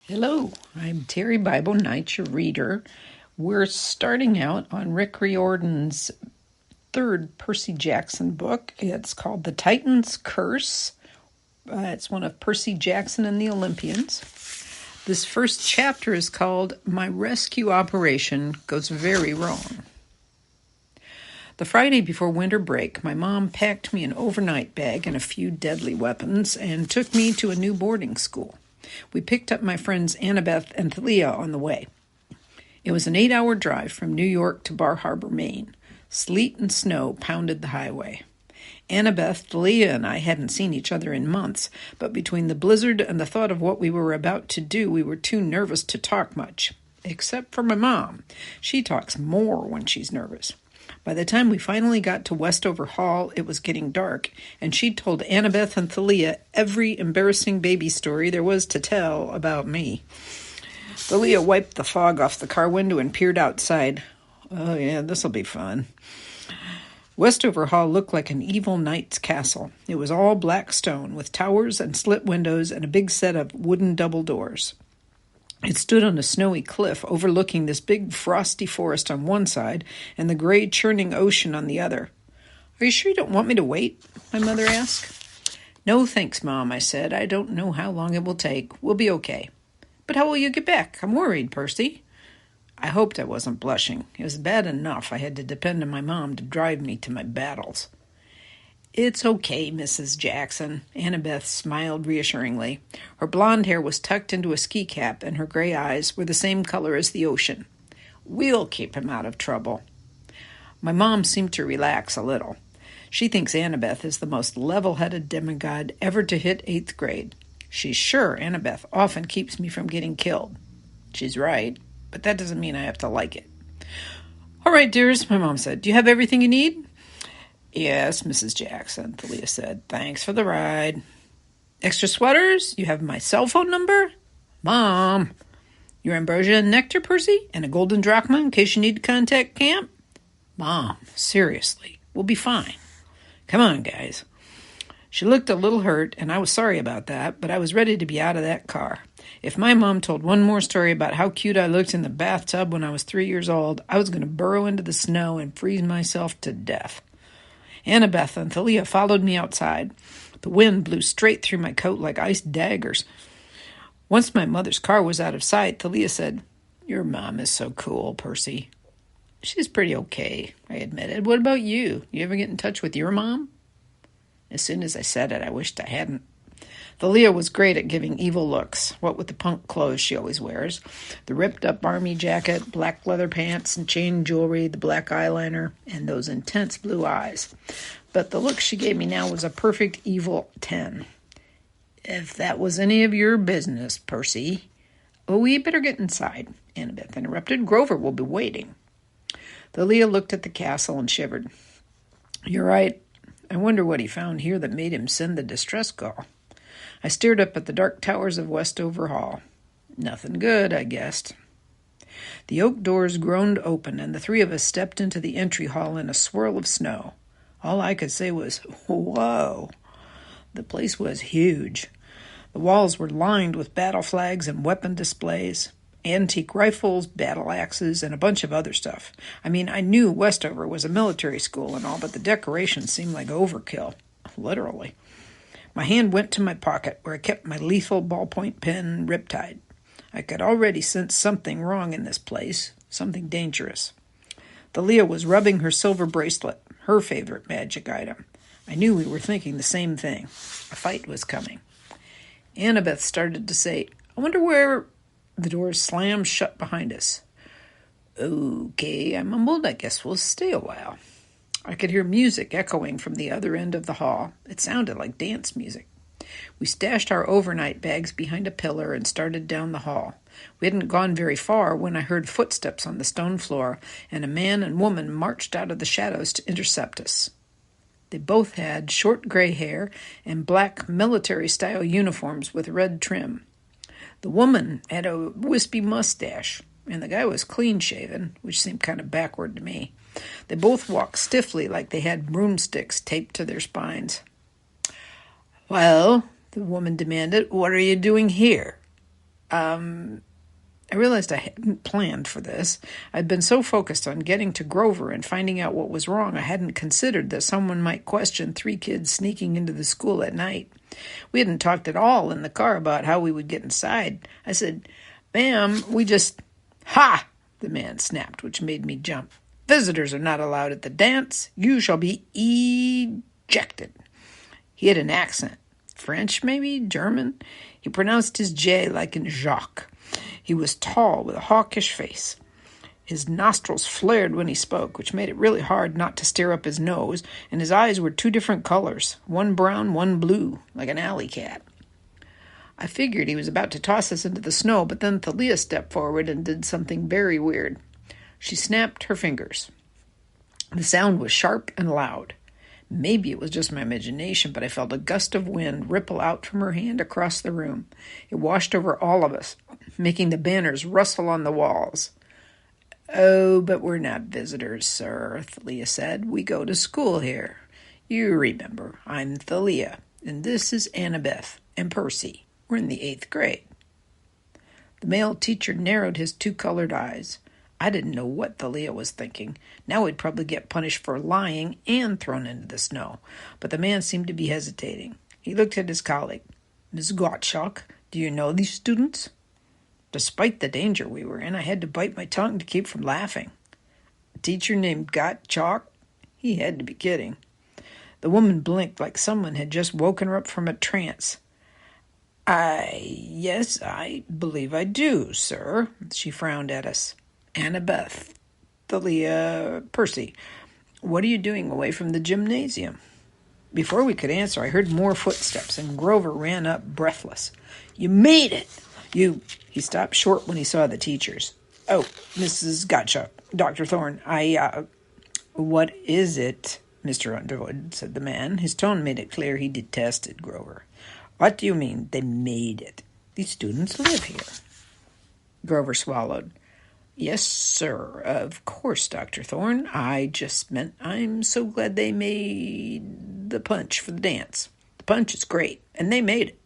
Hello, I'm Terry Bible Knight, your reader. We're starting out on Rick Riordan's third Percy Jackson book. It's called The Titan's Curse. It's one of Percy Jackson and the Olympians. This first chapter is called My Rescue Operation Goes Very Wrong. The Friday before winter break, my mom packed me an overnight bag and a few deadly weapons and took me to a new boarding school. We picked up my friends Annabeth and Thalia on the way. It was an 8-hour drive from New York to Bar Harbor, Maine. Sleet and snow pounded the highway. Annabeth, Thalia, and I hadn't seen each other in months, but between the blizzard and the thought of what we were about to do, we were too nervous to talk much. Except for my mom. She talks more when she's nervous. By the time we finally got to Westover Hall, it was getting dark, and she'd told Annabeth and Thalia every embarrassing baby story there was to tell about me. Thalia wiped the fog off the car window and peered outside. Oh yeah, this'll be fun. Westover Hall looked like an evil knight's castle. It was all black stone, with towers and slit windows and a big set of wooden double doors. It stood on a snowy cliff overlooking this big frosty forest on one side and the gray churning ocean on the other. "Are you sure you don't want me to wait?" my mother asked. "No, thanks, Mom," I said. "I don't know how long it will take. We'll be okay." "But how will you get back? I'm worried, Percy." I hoped I wasn't blushing. It was bad enough I had to depend on my mom to drive me to my battles. "It's okay, Mrs. Jackson." Annabeth smiled reassuringly. Her blonde hair was tucked into a ski cap, and her gray eyes were the same color as the ocean. "We'll keep him out of trouble." My mom seemed to relax a little. She thinks Annabeth is the most level-headed demigod ever to hit 8th grade. She's sure Annabeth often keeps me from getting killed. She's right, but that doesn't mean I have to like it. "All right, dears," my mom said. "Do you have everything you need?" "Yes, Mrs. Jackson," Thalia said. "Thanks for the ride." "Extra sweaters? You have my cell phone number?" "Mom." "Your ambrosia and nectar, Percy? And a golden drachma in case you need to contact camp?" "Mom, seriously, we'll be fine. Come on, guys." She looked a little hurt, and I was sorry about that, but I was ready to be out of that car. If my mom told one more story about how cute I looked in the bathtub when I was 3 years old, I was going to burrow into the snow and freeze myself to death. Annabeth and Thalia followed me outside. The wind blew straight through my coat like ice daggers. Once my mother's car was out of sight, Thalia said, "Your mom is so cool, Percy." "She's pretty okay," I admitted. "What about you? You ever get in touch with your mom?" As soon as I said it, I wished I hadn't. Thalia was great at giving evil looks, what with the punk clothes she always wears. The ripped-up army jacket, black leather pants and chain jewelry, the black eyeliner, and those intense blue eyes. But the look she gave me now was a perfect evil 10. "If that was any of your business, Percy." "Oh, we better get inside," Annabeth interrupted. "Grover will be waiting." Thalia looked at the castle and shivered. "You're right. I wonder what he found here that made him send the distress call." I stared up at the dark towers of Westover Hall. Nothing good, I guessed. The oak doors groaned open, and the three of us stepped into the entry hall in a swirl of snow. All I could say was, "Whoa!" The place was huge. The walls were lined with battle flags and weapon displays, antique rifles, battle axes, and a bunch of other stuff. I mean, I knew Westover was a military school and all, but the decorations seemed like overkill. Literally. My hand went to my pocket, where I kept my lethal ballpoint pen riptide. I could already sense something wrong in this place, something dangerous. Thalia was rubbing her silver bracelet, her favorite magic item. I knew we were thinking the same thing. A fight was coming. Annabeth started to say, "I wonder where—" The doors slammed shut behind us. "Okay," I mumbled. "I guess we'll stay a while." I could hear music echoing from the other end of the hall. It sounded like dance music. We stashed our overnight bags behind a pillar and started down the hall. We hadn't gone very far when I heard footsteps on the stone floor, and a man and woman marched out of the shadows to intercept us. They both had short gray hair and black military-style uniforms with red trim. The woman had a wispy mustache, and the guy was clean-shaven, which seemed kind of backward to me. They both walked stiffly like they had broomsticks taped to their spines. "Well," the woman demanded, "what are you doing here?" I realized I hadn't planned for this. I'd been so focused on getting to Grover and finding out what was wrong, I hadn't considered that someone might question 3 kids sneaking into the school at night. We hadn't talked at all in the car about how we would get inside. I said, "Ma'am, we just—" "Ha!" the man snapped, which made me jump. "Visitors are not allowed at the dance. You shall be ejected." He had an accent. French, maybe? German? He pronounced his J like in Jacques. He was tall, with a hawkish face. His nostrils flared when he spoke, which made it really hard not to stare up his nose, and his eyes were 2 different colors, one brown, one blue, like an alley cat. I figured he was about to toss us into the snow, but then Thalia stepped forward and did something very weird. She snapped her fingers. The sound was sharp and loud. Maybe it was just my imagination, but I felt a gust of wind ripple out from her hand across the room. It washed over all of us, making the banners rustle on the walls. "Oh, but we're not visitors, sir," Thalia said. "We go to school here. You remember, I'm Thalia, and this is Annabeth and Percy. We're in the 8th grade." The male teacher narrowed his 2-colored eyes. I didn't know what Thalia was thinking. Now we'd probably get punished for lying and thrown into the snow. But the man seemed to be hesitating. He looked at his colleague. "Miss Gottschalk, do you know these students?" Despite the danger we were in, I had to bite my tongue to keep from laughing. A teacher named Gottschalk? He had to be kidding. The woman blinked like someone had just woken her up from a trance. Yes, I believe I do, sir." She frowned at us. "Annabeth, Thalia, Percy, what are you doing away from the gymnasium?" Before we could answer, I heard more footsteps, and Grover ran up breathless. "You made it! You—" He stopped short when he saw the teachers. "Oh, Mrs. Gottschalk, Dr. Thorne, What is it, Mr. Underwood?" said the man. His tone made it clear he detested Grover. "What do you mean, they made it? These students live here." Grover swallowed. "Yes, sir, of course, Dr. Thorne. I just meant I'm so glad they made the punch for the dance. The punch is great, and they made it."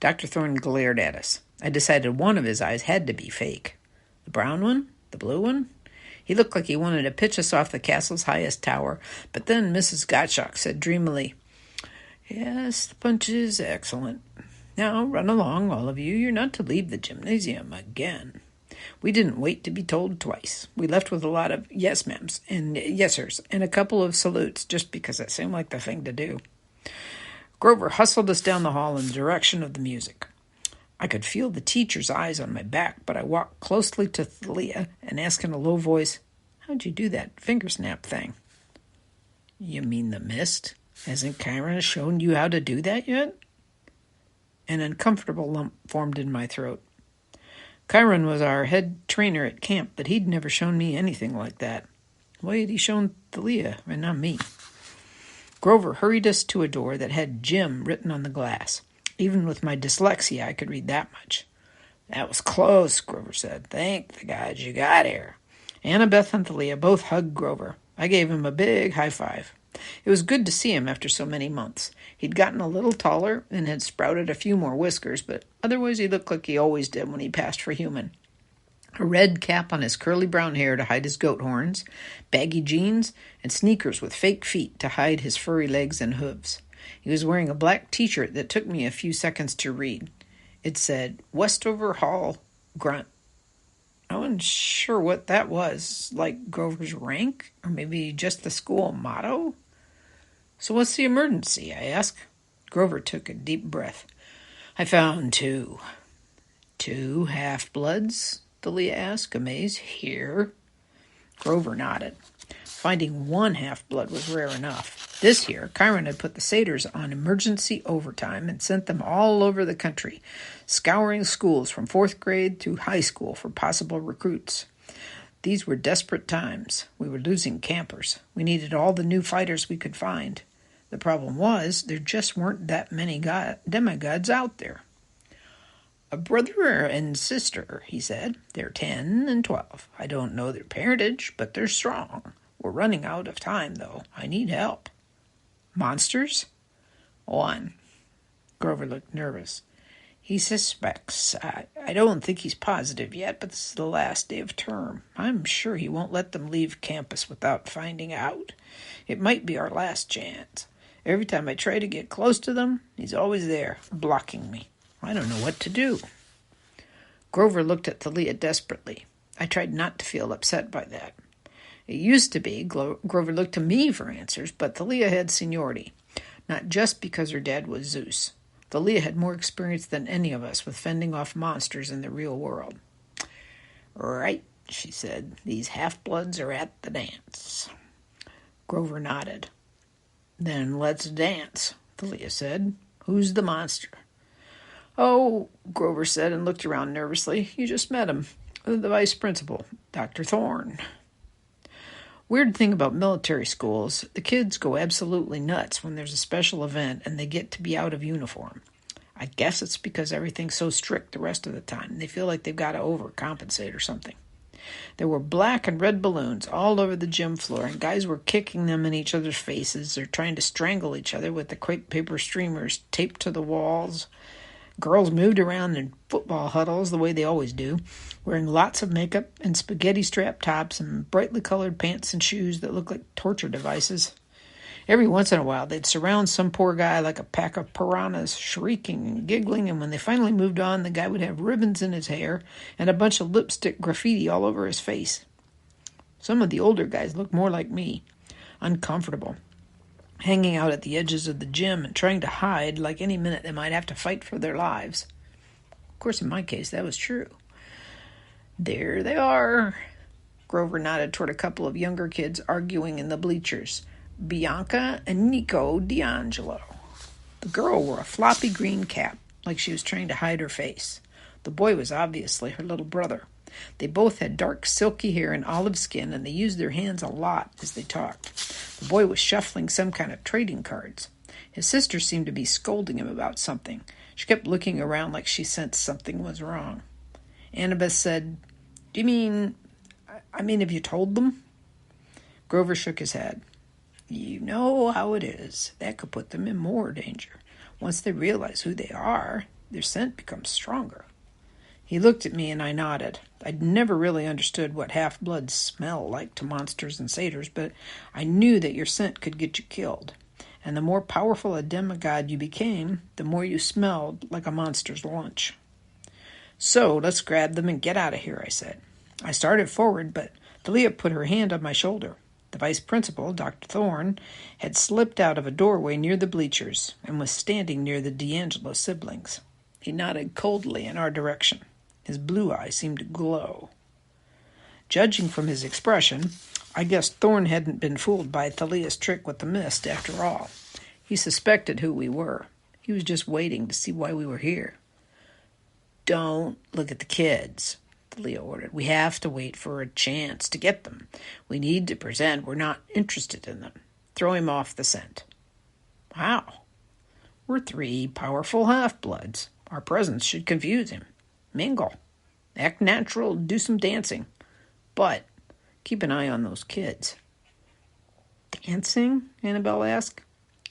Dr. Thorne glared at us. I decided one of his eyes had to be fake. The brown one? The blue one? He looked like he wanted to pitch us off the castle's highest tower, but then Mrs. Gottschalk said dreamily, "Yes, the punch is excellent. Now run along, all of you. You're not to leave the gymnasium again." We didn't wait to be told twice. We left with a lot of yes ma'ams and yes sirs and a couple of salutes just because it seemed like the thing to do. Grover hustled us down the hall in the direction of the music. I could feel the teacher's eyes on my back, but I walked closely to Thalia and asked in a low voice, "How'd you do that finger snap thing?" "You mean the mist? Hasn't Chiron shown you how to do that yet?" An uncomfortable lump formed in my throat. Chiron was our head trainer at camp, but he'd never shown me anything like that. Why had he shown Thalia and not me? Grover hurried us to a door that had Gym written on the glass. Even with my dyslexia, I could read that much. "That was close," Grover said. "Thank the gods you got here." Annabeth and Thalia both hugged Grover. I gave him a big high five. It was good to see him after so many months. He'd gotten a little taller and had sprouted a few more whiskers, but otherwise he looked like he always did when he passed for human. A red cap on his curly brown hair to hide his goat horns, baggy jeans, and sneakers with fake feet to hide his furry legs and hooves. He was wearing a black t-shirt that took me a few seconds to read. It said, "Westover Hall, Grunt." I wasn't sure what that was, like Grover's rank, or maybe just the school motto. "So what's the emergency?" I asked. Grover took a deep breath. "I found 2. 2 half-bloods?" Thalia asked, amazed. "Here?" Grover nodded. Finding 1 half-blood was rare enough. This year, Chiron had put the satyrs on emergency overtime and sent them all over the country, scouring schools from 4th grade to high school for possible recruits. These were desperate times. We were losing campers. We needed all the new fighters we could find. The problem was, there just weren't that many demigods out there. "A brother and sister," he said. "They're 10 and 12. I don't know their parentage, but they're strong. We're running out of time, though. I need help." "Monsters?" "1." Grover looked nervous. He suspects. I don't think he's positive yet, but this is the last day of term. I'm sure he won't let them leave campus without finding out. It might be our last chance. Every time I try to get close to them, he's always there, blocking me. I don't know what to do." Grover looked at Thalia desperately. I tried not to feel upset by that. It used to be Grover looked to me for answers, but Thalia had seniority, not just because her dad was Zeus. Thalia had more experience than any of us with fending off monsters in the real world. "Right," she said. "These half-bloods are at the dance." Grover nodded. "Then let's dance," Thalia said. "Who's the monster?" "Oh," Grover said and looked around nervously. "You just met him. The vice principal, Dr. Thorne." Weird thing about military schools, the kids go absolutely nuts when there's a special event and they get to be out of uniform. I guess it's because everything's so strict the rest of the time. They feel like they've got to overcompensate or something. There were black and red balloons all over the gym floor, and guys were kicking them in each other's faces or trying to strangle each other with the crepe paper streamers taped to the walls. Girls moved around in football huddles the way they always do, wearing lots of makeup and spaghetti-strap tops and brightly colored pants and shoes that looked like torture devices. Every once in a while, they'd surround some poor guy like a pack of piranhas, shrieking and giggling, and when they finally moved on, the guy would have ribbons in his hair and a bunch of lipstick graffiti all over his face. Some of the older guys looked more like me, uncomfortable, hanging out at the edges of the gym and trying to hide like any minute they might have to fight for their lives. Of course, in my case, that was true. "There they are." Grover nodded toward a couple of younger kids arguing in the bleachers. "Bianca and Nico D'Angelo." The girl wore a floppy green cap, like she was trying to hide her face. The boy was obviously her little brother. They both had dark, silky hair and olive skin, and they used their hands a lot as they talked. The boy was shuffling some kind of trading cards. His sister seemed to be scolding him about something. She kept looking around like she sensed something was wrong. Annabeth said, "Do you mean, have you told them?" Grover shook his head. "You know how it is. That could put them in more danger. Once they realize who they are, their scent becomes stronger." He looked at me and I nodded. I'd never really understood what half-bloods smell like to monsters and satyrs, but I knew that your scent could get you killed. And the more powerful a demigod you became, the more you smelled like a monster's lunch. "So let's grab them and get out of here," I said. I started forward, but Thalia put her hand on my shoulder. The vice principal, Dr. Thorne, had slipped out of a doorway near the bleachers and was standing near the D'Angelo siblings. He nodded coldly in our direction. His blue eyes seemed to glow. Judging from his expression, I guessed Thorne hadn't been fooled by Thalia's trick with the mist after all. He suspected who we were. He was just waiting to see why we were here. "Don't look at the kids," Thalia ordered. "We have to wait for a chance to get them. We need to pretend we're not interested in them. Throw him off the scent." "How?" "We're 3 powerful half-bloods. Our presence should confuse him. Mingle. Act natural, do some dancing. But keep an eye on those kids." "Dancing?" Annabelle asked.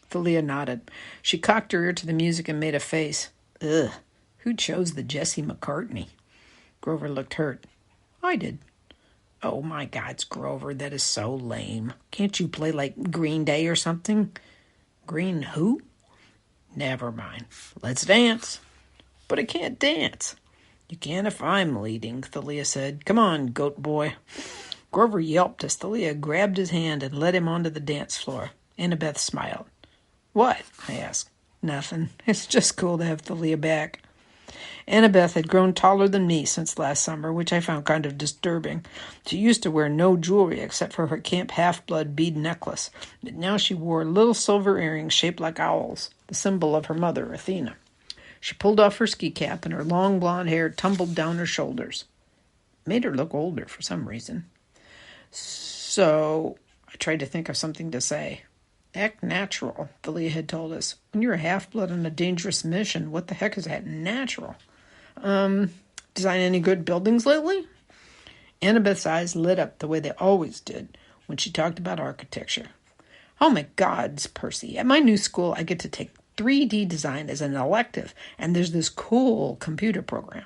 Thalia nodded. She cocked her ear to the music and made a face. "Ugh, who chose the Jesse McCartney?" Grover looked hurt. "I did." "Oh my God, Grover, that is so lame. Can't you play like Green Day or something?" "Green who?" "Never mind. Let's dance." "But I can't dance." "You can if I'm leading," Thalia said. "Come on, goat boy." Grover yelped as Thalia grabbed his hand and led him onto the dance floor. Annabeth smiled. "What?" I asked. "Nothing. It's just cool to have Thalia back." Annabeth had grown taller than me since last summer, which I found kind of disturbing. She used to wear no jewelry except for her camp half-blood bead necklace, but now she wore little silver earrings shaped like owls, the symbol of her mother, Athena. She pulled off her ski cap, and her long blonde hair tumbled down her shoulders. It made her look older for some reason. So I tried to think of something to say. "Act natural," Thalia had told us. "When you're a half-blood on a dangerous mission, what the heck is that natural?" Design any good buildings lately?" Annabeth's eyes lit up the way they always did when she talked about architecture. "Oh my gods, Percy. At my new school, I get to take 3D design as an elective, and there's this cool computer program.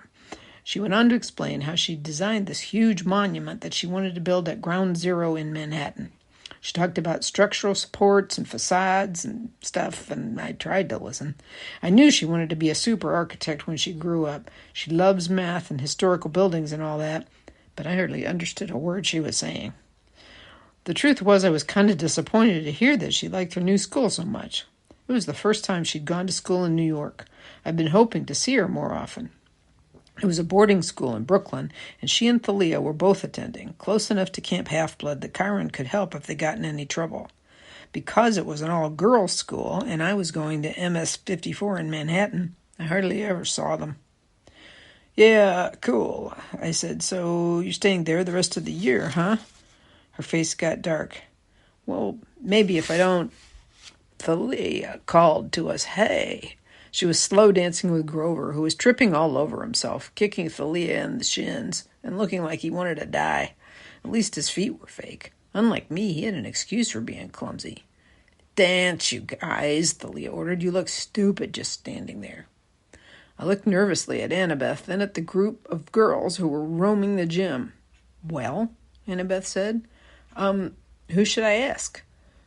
She went on to explain how she designed this huge monument that she wanted to build at Ground Zero in Manhattan. She talked about structural supports and facades and stuff, and I tried to listen. I knew she wanted to be a super architect when she grew up. She loves math and historical buildings and all that, but I hardly understood a word she was saying. The truth was I was kind of disappointed to hear that she liked her new school so much. It was the first time she'd gone to school in New York. I'd been hoping to see her more often. It was a boarding school in Brooklyn, and she and Thalia were both attending, close enough to Camp Half-Blood that Chiron could help if they got in any trouble. Because it was an all-girls school, and I was going to MS 54 in Manhattan, I hardly ever saw them. "Yeah, cool," I said. "So you're staying there the rest of the year, huh?" Her face got dark. "Well, maybe if I don't..." Thalia called to us, "Hey." She was slow dancing with Grover, who was tripping all over himself, kicking Thalia in the shins, and looking like he wanted to die. At least his feet were fake. Unlike me, he had an excuse for being clumsy. "Dance, you guys," Thalia ordered. "You look stupid just standing there." I looked nervously at Annabeth, then at the group of girls who were roaming the gym. "Well," Annabeth said, who should I ask?"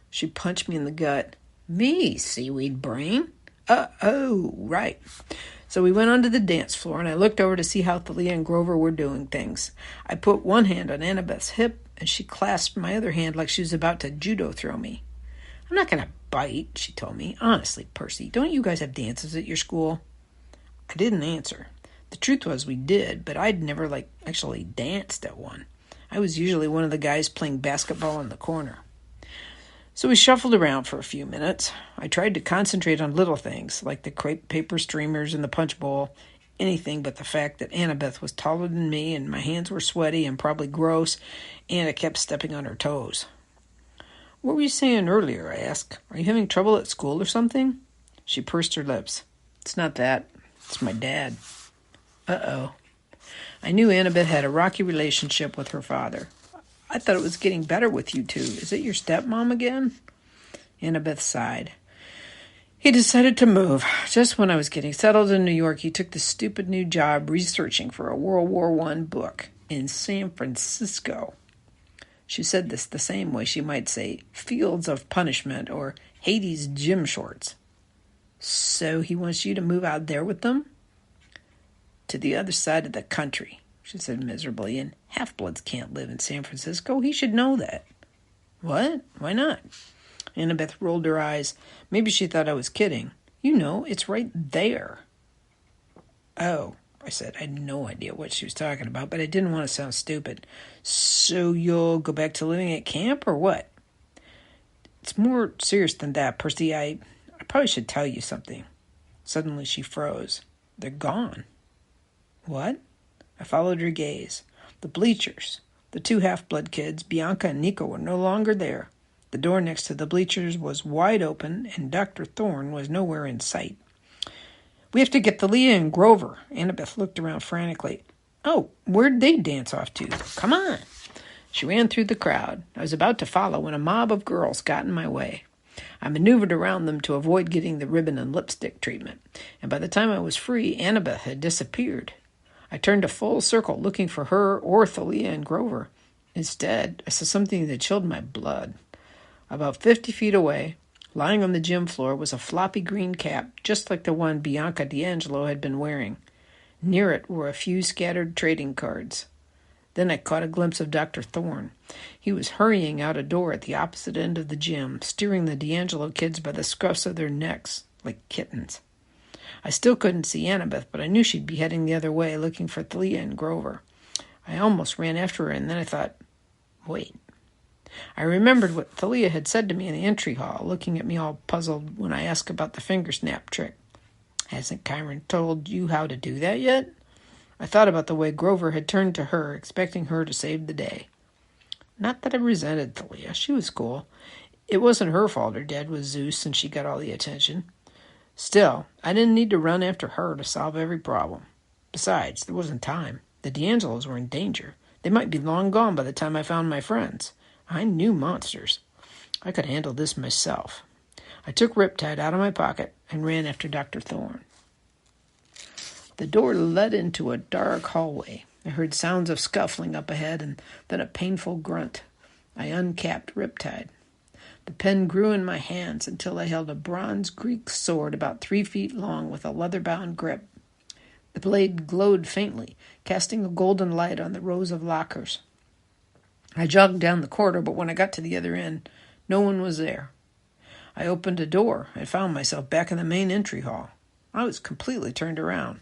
She punched me in the gut. "Me, seaweed brain." Oh, right." So we went onto the dance floor, and I looked over to see how Thalia and Grover were doing things. I put one hand on Annabeth's hip, and she clasped my other hand like she was about to judo throw me. "I'm not going to bite," she told me. "Honestly, Percy, don't you guys have dances at your school?" I didn't answer. The truth was we did, but I'd never, actually danced at one. I was usually one of the guys playing basketball in the corner. So we shuffled around for a few minutes. I tried to concentrate on little things, like the crepe paper streamers in the punch bowl, anything but the fact that Annabeth was taller than me and my hands were sweaty and probably gross, and I kept stepping on her toes. "What were you saying earlier?" I asked. "Are you having trouble at school or something?" She pursed her lips. "It's not that. It's my dad." Uh-oh. I knew Annabeth had a rocky relationship with her father. "I thought it was getting better with you two. Is it your stepmom again?" Annabeth sighed. "He decided to move. Just when I was getting settled in New York, he took this stupid new job researching for a World War I book in San Francisco." She said this the same way she might say Fields of Punishment or Hades gym shorts. "So he wants you to move out there with them?" "To the other side of the country," she said miserably, "and half-bloods can't live in San Francisco. He should know that." "What? Why not?" Annabeth rolled her eyes. Maybe she thought I was kidding. "You know, it's right there." "Oh," I said. I had no idea what she was talking about, but I didn't want to sound stupid. "So you'll go back to living at camp, or what?" "It's more serious than that, Percy. I probably should tell you something." Suddenly she froze. "They're gone." "What?" I followed her gaze. The bleachers. The two half-blood kids, Bianca and Nico, were no longer there. The door next to the bleachers was wide open, and Dr. Thorne was nowhere in sight. "We have to get Thalia and Grover." Annabeth looked around frantically. "Oh, where'd they dance off to? Come on." She ran through the crowd. I was about to follow when a mob of girls got in my way. I maneuvered around them to avoid getting the ribbon and lipstick treatment, and by the time I was free, Annabeth had disappeared. I turned a full circle looking for her or Thalia and Grover. Instead, I saw something that chilled my blood. About 50 feet away, lying on the gym floor, was a floppy green cap, just like the one Bianca D'Angelo had been wearing. Near it were a few scattered trading cards. Then I caught a glimpse of Dr. Thorne. He was hurrying out a door at the opposite end of the gym, steering the D'Angelo kids by the scruffs of their necks, like kittens. I still couldn't see Annabeth, but I knew she'd be heading the other way, looking for Thalia and Grover. I almost ran after her, and then I thought, wait. I remembered what Thalia had said to me in the entry hall, looking at me all puzzled when I asked about the finger snap trick. "Hasn't Chiron told you how to do that yet?" I thought about the way Grover had turned to her, expecting her to save the day. Not that I resented Thalia. She was cool. It wasn't her fault her dad was Zeus and she got all the attention. Still, I didn't need to run after her to solve every problem. Besides, there wasn't time. The D'Angelos were in danger. They might be long gone by the time I found my friends. I knew monsters. I could handle this myself. I took Riptide out of my pocket and ran after Dr. Thorne. The door led into a dark hallway. I heard sounds of scuffling up ahead and then a painful grunt. I uncapped Riptide. The pen grew in my hands until I held a bronze Greek sword about 3 feet long with a leather-bound grip. The blade glowed faintly, casting a golden light on the rows of lockers. I jogged down the corridor, but when I got to the other end, no one was there. I opened a door and found myself back in the main entry hall. I was completely turned around.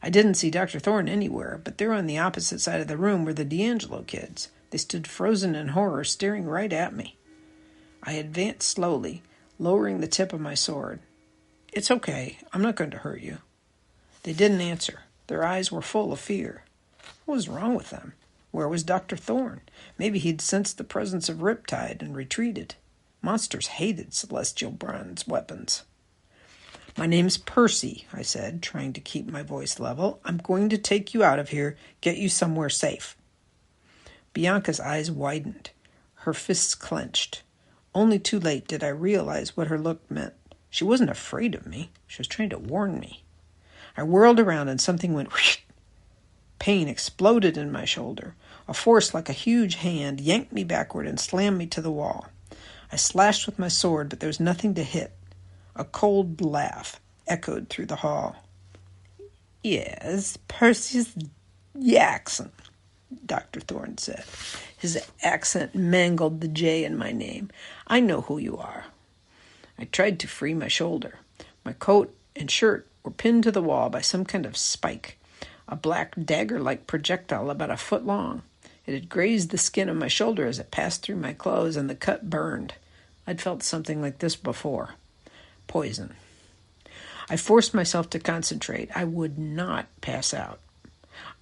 I didn't see Dr. Thorne anywhere, but there on the opposite side of the room were the D'Angelo kids. They stood frozen in horror, staring right at me. I advanced slowly, lowering the tip of my sword. "It's okay. I'm not going to hurt you." They didn't answer. Their eyes were full of fear. What was wrong with them? Where was Dr. Thorne? Maybe he'd sensed the presence of Riptide and retreated. Monsters hated celestial bronze weapons. "My name's Percy," I said, trying to keep my voice level. "I'm going to take you out of here, get you somewhere safe." Bianca's eyes widened. Her fists clenched. Only too late did I realize what her look meant. She wasn't afraid of me. She was trying to warn me. I whirled around and something went whoosh. Pain exploded in my shoulder. A force like a huge hand yanked me backward and slammed me to the wall. I slashed with my sword, but there was nothing to hit. A cold laugh echoed through the hall. "Yes, Percy Jackson," Dr. Thorne said. His accent mangled the J in my name. "I know who you are." I tried to free my shoulder. My coat and shirt were pinned to the wall by some kind of spike, a black dagger-like projectile about a foot long. It had grazed the skin of my shoulder as it passed through my clothes, and the cut burned. I'd felt something like this before. Poison. I forced myself to concentrate. I would not pass out.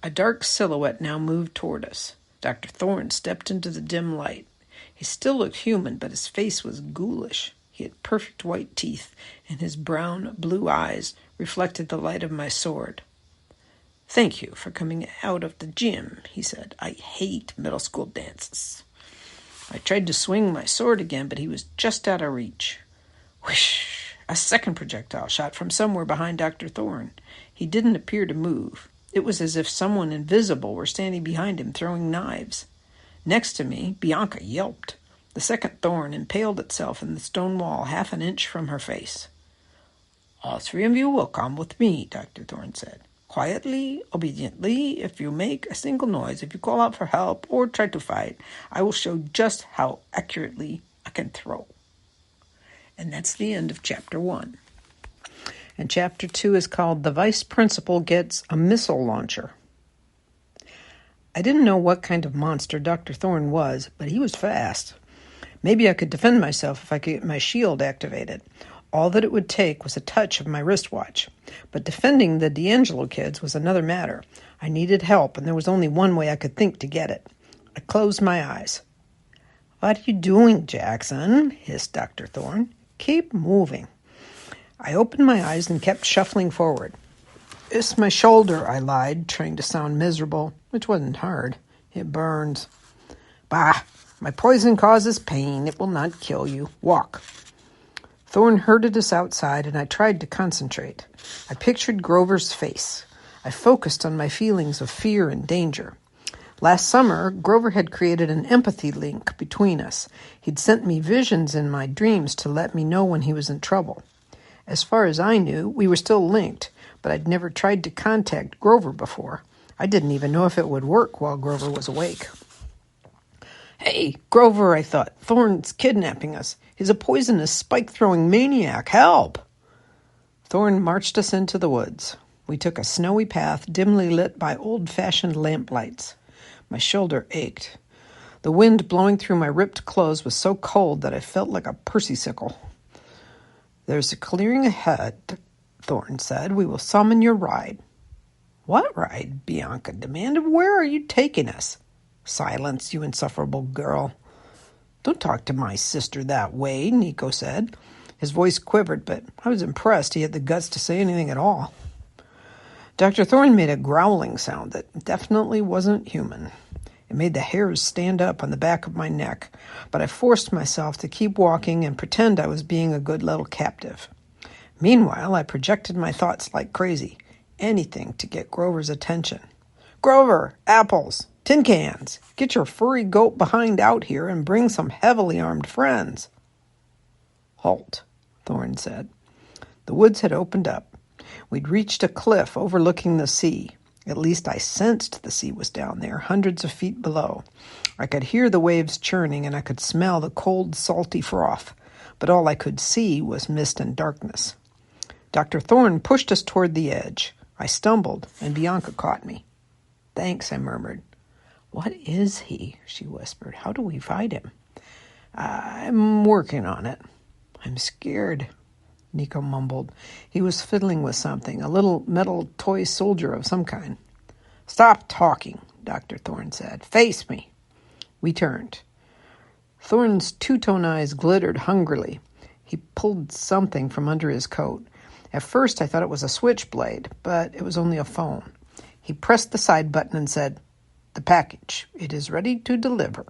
A dark silhouette now moved toward us. Dr. Thorne stepped into the dim light. He still looked human, but his face was ghoulish. He had perfect white teeth, and his brown, blue eyes reflected the light of my sword. "Thank you for coming out of the gym," he said. "I hate middle school dances." I tried to swing my sword again, but he was just out of reach. Whoosh! A second projectile shot from somewhere behind Dr. Thorne. He didn't appear to move. It was as if someone invisible were standing behind him throwing knives. Next to me, Bianca yelped. The second thorn impaled itself in the stone wall 1/2 inch from her face. "All 3 of you will come with me," Dr. Thorne said. "Quietly, obediently. If you make a single noise, if you call out for help or try to fight, I will show just how accurately I can throw." And that's the end of Chapter 1. And Chapter 2 is called The Vice Principal Gets a Missile Launcher. I didn't know what kind of monster Dr. Thorne was, but he was fast. Maybe I could defend myself if I could get my shield activated. All that it would take was a touch of my wristwatch. But defending the D'Angelo kids was another matter. I needed help, and there was only one way I could think to get it. I closed my eyes. "What are you doing, Jackson?" hissed Dr. Thorne. "Keep moving." I opened my eyes and kept shuffling forward. "It's my shoulder," I lied, trying to sound miserable, which wasn't hard. "It burns." "Bah! My poison causes pain. It will not kill you. Walk." Thorne herded us outside, and I tried to concentrate. I pictured Grover's face. I focused on my feelings of fear and danger. Last summer, Grover had created an empathy link between us. He'd sent me visions in my dreams to let me know when he was in trouble. As far as I knew, we were still linked, but I'd never tried to contact Grover before. I didn't even know if it would work while Grover was awake. "Hey, Grover," I thought. "Thorne's kidnapping us. He's a poisonous, spike-throwing maniac. Help!" Thorne marched us into the woods. We took a snowy path dimly lit by old-fashioned lamplights. My shoulder ached. The wind blowing through my ripped clothes was so cold that I felt like a Percy-sickle. "There's a clearing ahead," Thorne said. "We will summon your ride." "What ride?" Bianca demanded. "Where are you taking us?" "Silence, you insufferable girl." "Don't talk to my sister that way," Nico said. His voice quivered, but I was impressed he had the guts to say anything at all. Dr. Thorne made a growling sound that definitely wasn't human. It made the hairs stand up on the back of my neck, but I forced myself to keep walking and pretend I was being a good little captive. Meanwhile, I projected my thoughts like crazy. Anything to get Grover's attention. "Grover, apples, tin cans. Get your furry goat behind out here and bring some heavily armed friends." "Halt," Thorne said. The woods had opened up. We'd reached a cliff overlooking the sea. At least I sensed the sea was down there, hundreds of feet below. I could hear the waves churning, and I could smell the cold, salty froth. But all I could see was mist and darkness. Dr. Thorne pushed us toward the edge. I stumbled, and Bianca caught me. "Thanks," I murmured. "What is he?" she whispered. "How do we fight him?" "I'm working on it." "I'm scared," Nico mumbled. He was fiddling with something, a little metal toy soldier of some kind. "Stop talking," Dr. Thorne said. "Face me." We turned. Thorne's two-tone eyes glittered hungrily. He pulled something from under his coat. At first I thought it was a switchblade, but it was only a phone. He pressed the side button and said, "The package. It is ready to deliver."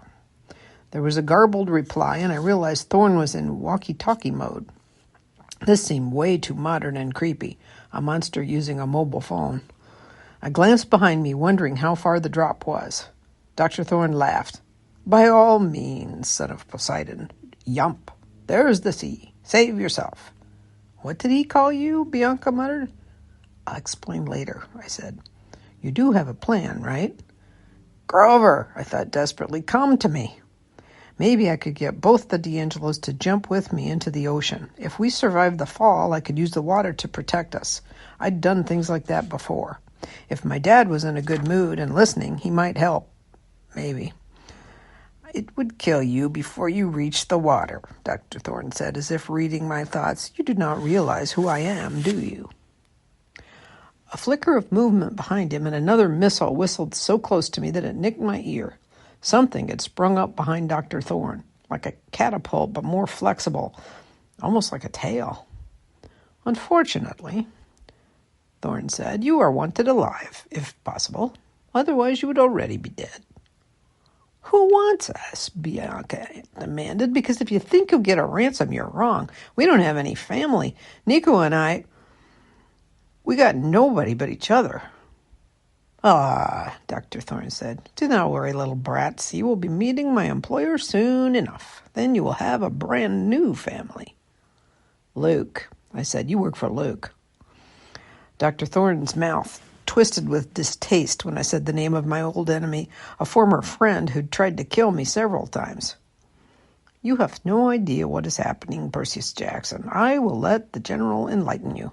There was a garbled reply, and I realized Thorne was in walkie-talkie mode. This seemed way too modern and creepy, a monster using a mobile phone. I glanced behind me, wondering how far the drop was. Dr. Thorne laughed. "By all means, son of Poseidon. Yump. There's the sea. Save yourself." "What did he call you?" Bianca muttered. "I'll explain later," I said. "You do have a plan, right?" "Grover," I thought desperately, "come to me." Maybe I could get both the D'Angelos to jump with me into the ocean. If we survived the fall, I could use the water to protect us. I'd done things like that before. If my dad was in a good mood and listening, he might help. Maybe. "It would kill you before you reached the water," Dr. Thorne said, as if reading my thoughts. "You do not realize who I am, do you?" A flicker of movement behind him, and another missile whistled so close to me that it nicked my ear. Something had sprung up behind Dr. Thorne, like a catapult, but more flexible, almost like a tail. "Unfortunately," Thorne said, "you are wanted alive, if possible. Otherwise, you would already be dead." "Who wants us?" Bianca demanded. "Because if you think you'll get a ransom, you're wrong. We don't have any family. Nico and we got nobody but each other." "Ah," Dr. Thorne said, "do not worry, little brats. You will be meeting my employer soon enough. Then you will have a brand new family." "Luke," I said. "You work for Luke." Dr. Thorne's mouth twisted with distaste when I said the name of my old enemy, a former friend who'd tried to kill me several times. "You have no idea what is happening, Percy Jackson. I will let the general enlighten you.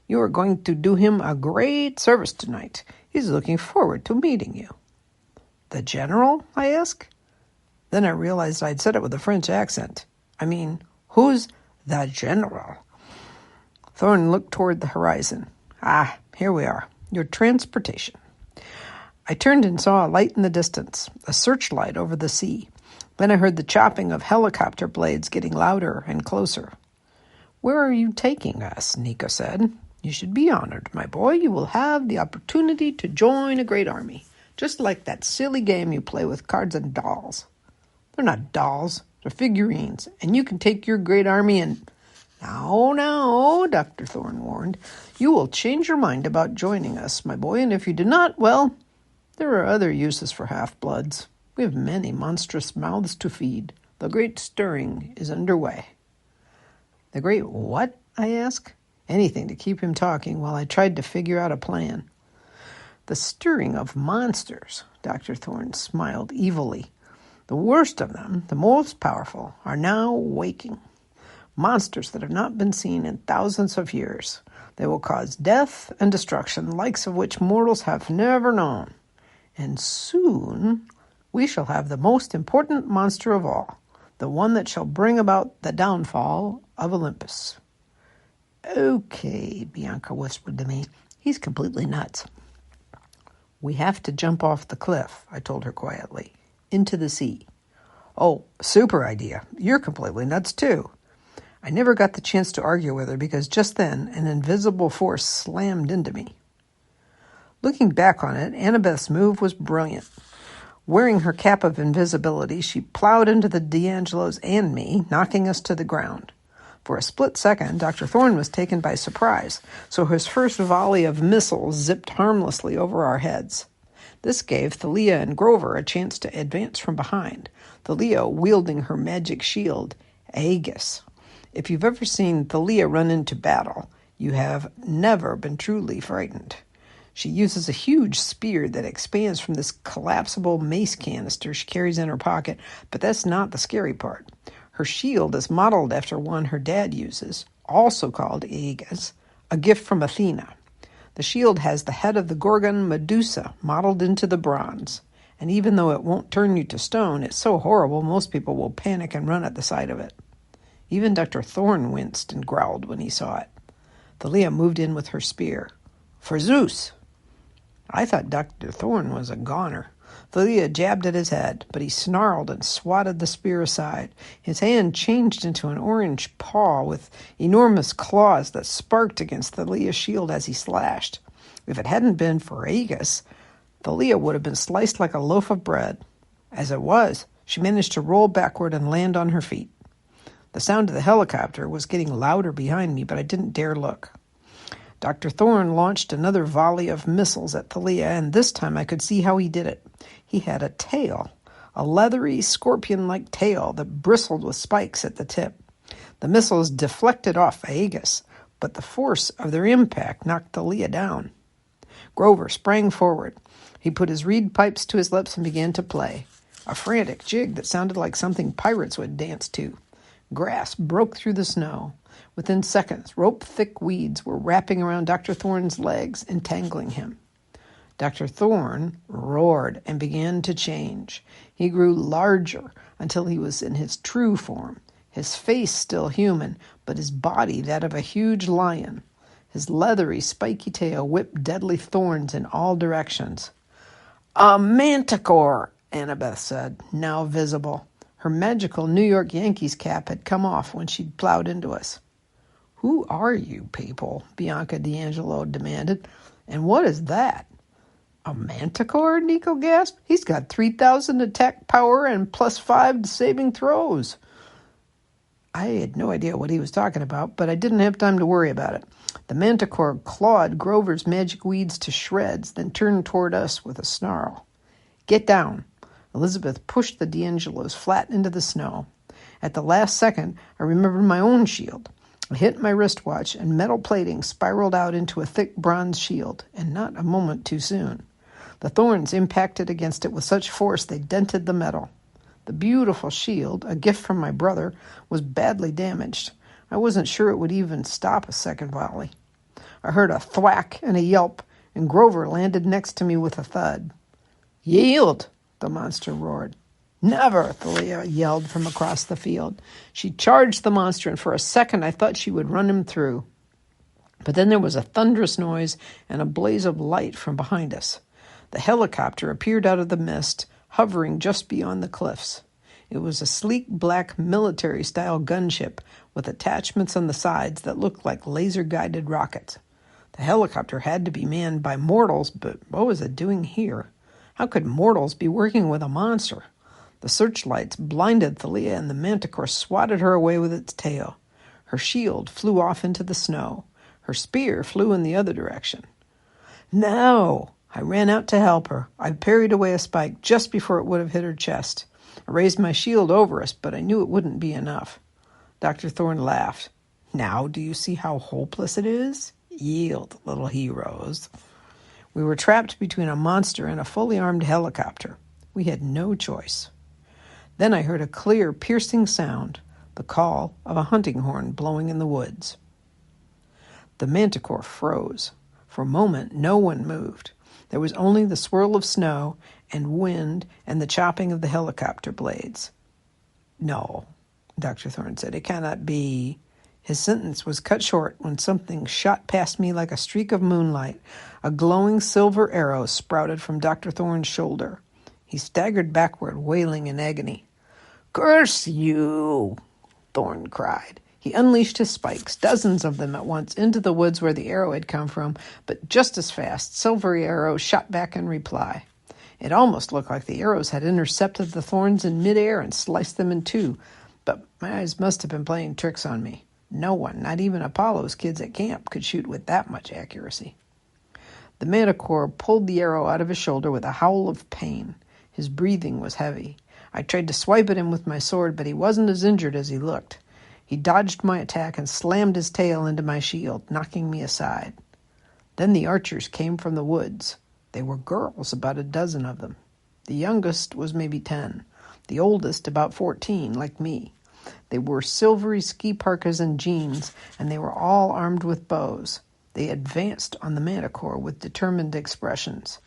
You are going to do him a great service tonight. He's looking forward to meeting you." "The general?" I asked. Then I realized I'd said it with a French accent. I mean, who's the general? Thorne looked toward the horizon. "Ah, here we are. Your transportation." I turned and saw a light in the distance, a searchlight over the sea. Then I heard the chopping of helicopter blades getting louder and closer. "Where are you taking us?" Nico said. "You should be honored, my boy. You will have the opportunity to join a great army, just like that silly game you play with cards and dolls." "They're not dolls. They're figurines, and you can take your great army and—" Now, Dr. Thorne warned. "You will change your mind about joining us, my boy, and if you do not, well, there are other uses for half-bloods. We have many monstrous mouths to feed. The great stirring is underway." "The great what?" I asked. Anything to keep him talking while I tried to figure out a plan. "The stirring of monsters," Dr. Thorne smiled evilly. "The worst of them, the most powerful, are now waking. Monsters that have not been seen in thousands of years. They will cause death and destruction, the likes of which mortals have never known. And soon we shall have the most important monster of all, the one that shall bring about the downfall of Olympus." "Okay," Bianca whispered to me. "He's completely nuts." "We have to jump off the cliff," I told her quietly, "into the sea." "Oh, super idea. You're completely nuts too." I never got the chance to argue with her because just then an invisible force slammed into me. Looking back on it, Annabeth's move was brilliant. Wearing her cap of invisibility, she plowed into the D'Angelos and me, knocking us to the ground. For a split second, Dr. Thorne was taken by surprise, so his first volley of missiles zipped harmlessly over our heads. This gave Thalia and Grover a chance to advance from behind, Thalia wielding her magic shield, Aegis. If you've ever seen Thalia run into battle, you have never been truly frightened. She uses a huge spear that expands from this collapsible mace canister she carries in her pocket, but that's not the scary part. Her shield is modeled after one her dad uses, also called Aegis, a gift from Athena. The shield has the head of the Gorgon Medusa modeled into the bronze, and even though it won't turn you to stone, it's so horrible most people will panic and run at the sight of it. Even Dr. Thorne winced and growled when he saw it. Thalia moved in with her spear. For Zeus! I thought Dr. Thorne was a goner. Thalia jabbed at his head, but he snarled and swatted the spear aside. His hand changed into an orange paw with enormous claws that sparked against Thalia's shield as he slashed. If it hadn't been for Aegis, Thalia would have been sliced like a loaf of bread. As it was, she managed to roll backward and land on her feet. The sound of the helicopter was getting louder behind me, but I didn't dare look. Dr. Thorne launched another volley of missiles at Thalia, and this time I could see how he did it. He had a tail, a leathery, scorpion-like tail that bristled with spikes at the tip. The missiles deflected off Aegis, but the force of their impact knocked Thalia down. Grover sprang forward. He put his reed pipes to his lips and began to play, a frantic jig that sounded like something pirates would dance to. Grass broke through the snow. Within seconds, rope-thick weeds were wrapping around Dr. Thorne's legs, entangling him. Dr. Thorne roared and began to change. He grew larger until he was in his true form, his face still human, but his body that of a huge lion. His leathery, spiky tail whipped deadly thorns in all directions. "A manticore," Annabeth said, now visible. Her magical New York Yankees cap had come off when she'd plowed into us. "Who are you people?" Bianca D'Angelo demanded. "And what is that?" "A manticore?" Nico gasped. "He's got 3,000 attack power and +5 to saving throws." I had no idea what he was talking about, but I didn't have time to worry about it. The manticore clawed Grover's magic weeds to shreds, then turned toward us with a snarl. "Get down." Elizabeth pushed the D'Angelos flat into the snow. At the last second, I remembered my own shield. I hit my wristwatch, and metal plating spiraled out into a thick bronze shield, and not a moment too soon. The thorns impacted against it with such force they dented the metal. The beautiful shield, a gift from my brother, was badly damaged. I wasn't sure it would even stop a second volley. I heard a thwack and a yelp, and Grover landed next to me with a thud. "Yield!" the monster roared. "Never!" Thalia yelled from across the field. She charged the monster, and for a second I thought she would run him through. But then there was a thunderous noise and a blaze of light from behind us. The helicopter appeared out of the mist, hovering just beyond the cliffs. It was a sleek black military-style gunship with attachments on the sides that looked like laser-guided rockets. The helicopter had to be manned by mortals, but what was it doing here? How could mortals be working with a monster? The searchlights blinded Thalia, and the manticore swatted her away with its tail. Her shield flew off into the snow. Her spear flew in the other direction. "No!" I ran out to help her. I parried away a spike just before it would have hit her chest. I raised my shield over us, but I knew it wouldn't be enough. Dr. Thorne laughed. "Now do you see how hopeless it is? Yield, little heroes." We were trapped between a monster and a fully armed helicopter. We had no choice. Then I heard a clear, piercing sound, the call of a hunting horn blowing in the woods. The manticore froze. For a moment, no one moved. There was only the swirl of snow and wind and the chopping of the helicopter blades. "No," Dr. Thorne said, "it cannot be." His sentence was cut short when something shot past me like a streak of moonlight. A glowing silver arrow sprouted from Dr. Thorne's shoulder. He staggered backward, wailing in agony. "Curse you!" Thorne cried. He unleashed his spikes, dozens of them at once, into the woods where the arrow had come from, but just as fast, silvery arrows shot back in reply. It almost looked like the arrows had intercepted the thorns in midair and sliced them in two, but my eyes must have been playing tricks on me. No one, not even Apollo's kids at camp, could shoot with that much accuracy. The manticore pulled the arrow out of his shoulder with a howl of pain. His breathing was heavy. I tried to swipe at him with my sword, but he wasn't as injured as he looked. He dodged my attack and slammed his tail into my shield, knocking me aside. Then the archers came from the woods. They were girls, about a dozen of them. The youngest was maybe 10. The oldest about 14, like me. They wore silvery ski parkas and jeans, and they were all armed with bows. They advanced on the manticore with determined expressions.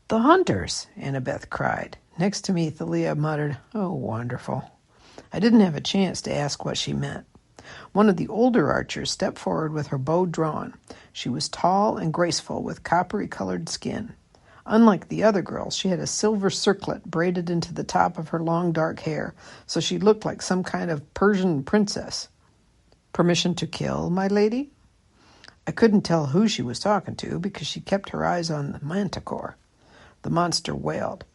"The hunters!" Annabeth cried. Next to me, Thalia muttered, "Oh, wonderful." I didn't have a chance to ask what she meant. One of the older archers stepped forward with her bow drawn. She was tall and graceful, with coppery-colored skin. Unlike the other girls, she had a silver circlet braided into the top of her long dark hair, so she looked like some kind of Persian princess. "Permission to kill, my lady?" I couldn't tell who she was talking to because she kept her eyes on the manticore. The monster wailed,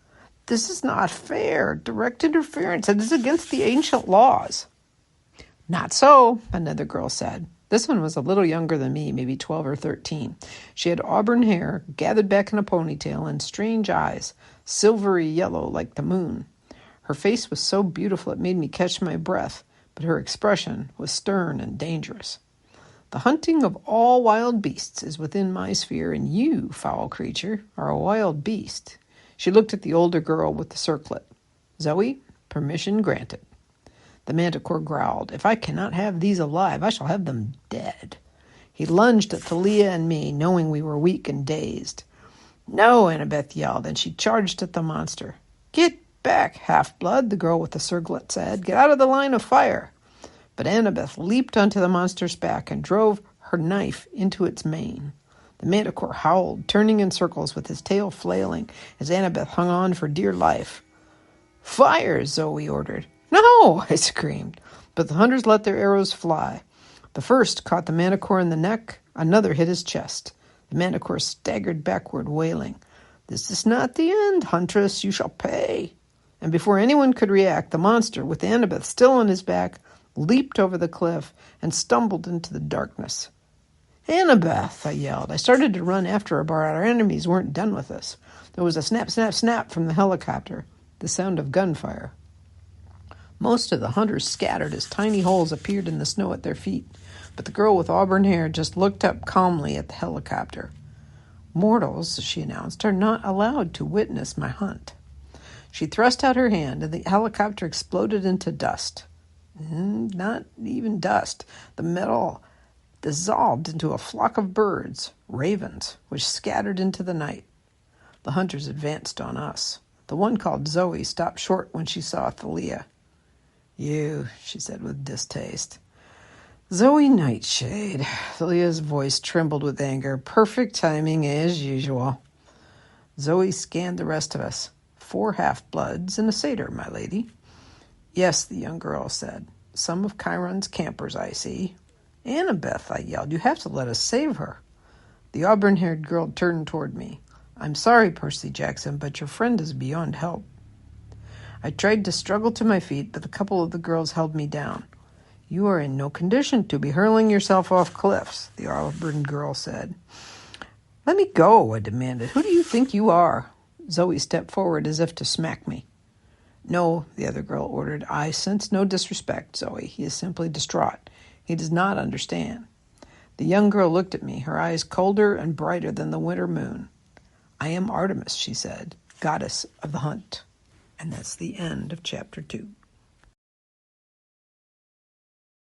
"This is not fair. Direct interference. It is against the ancient laws." "Not so," another girl said. This one was a little younger than me, maybe 12 or 13. She had auburn hair, gathered back in a ponytail, and strange eyes, silvery yellow like the moon. Her face was so beautiful it made me catch my breath, but her expression was stern and dangerous. "The hunting of all wild beasts is within my sphere, and you, foul creature, are a wild beast." She looked at the older girl with the circlet. "Zoe, permission granted." The manticore growled, "If I cannot have these alive, I shall have them dead." He lunged at Thalia and me, knowing we were weak and dazed. "No," Annabeth yelled, and she charged at the monster. "Get back, half-blood," the girl with the circlet said. "Get out of the line of fire." But Annabeth leaped onto the monster's back and drove her knife into its mane. The manticore howled, turning in circles with his tail flailing as Annabeth hung on for dear life. "Fire!" Zoe ordered. "No!" I screamed. But the hunters let their arrows fly. The first caught the manticore in the neck, another hit his chest. The manticore staggered backward, wailing, "This is not the end, huntress. You shall pay." And before anyone could react, the monster, with Annabeth still on his back, leaped over the cliff and stumbled into the darkness. "Annabeth!" I yelled. I started to run after her, but our enemies weren't done with us. There was a snap, snap, snap from the helicopter, the sound of gunfire. Most of the hunters scattered as tiny holes appeared in the snow at their feet, but the girl with auburn hair just looked up calmly at the helicopter. "Mortals," she announced, "are not allowed to witness my hunt." She thrust out her hand, and the helicopter exploded into dust. Not even dust. The metal dissolved into a flock of birds, ravens, which scattered into the night. The hunters advanced on us. The one called Zoe stopped short when she saw Thalia. "You," she said with distaste. "Zoe Nightshade." Thalia's voice trembled with anger. "Perfect timing as usual." Zoe scanned the rest of us. 4 half-bloods and a satyr, my lady. "Yes," the young girl said. "Some of Chiron's campers, I see." "Annabeth," I yelled, "you have to let us save her." The auburn-haired girl turned toward me. "I'm sorry, Percy Jackson, but your friend is beyond help." I tried to struggle to my feet, but a couple of the girls held me down. "You are in no condition to be hurling yourself off cliffs," the auburn girl said. "Let me go," I demanded. "Who do you think you are?" Zoe stepped forward as if to smack me. "No," the other girl ordered. "I sense no disrespect, Zoe. He is simply distraught. He does not understand." The young girl looked at me, her eyes colder and brighter than the winter moon. "I am Artemis," she said, "goddess of the hunt." And that's the end of chapter 2.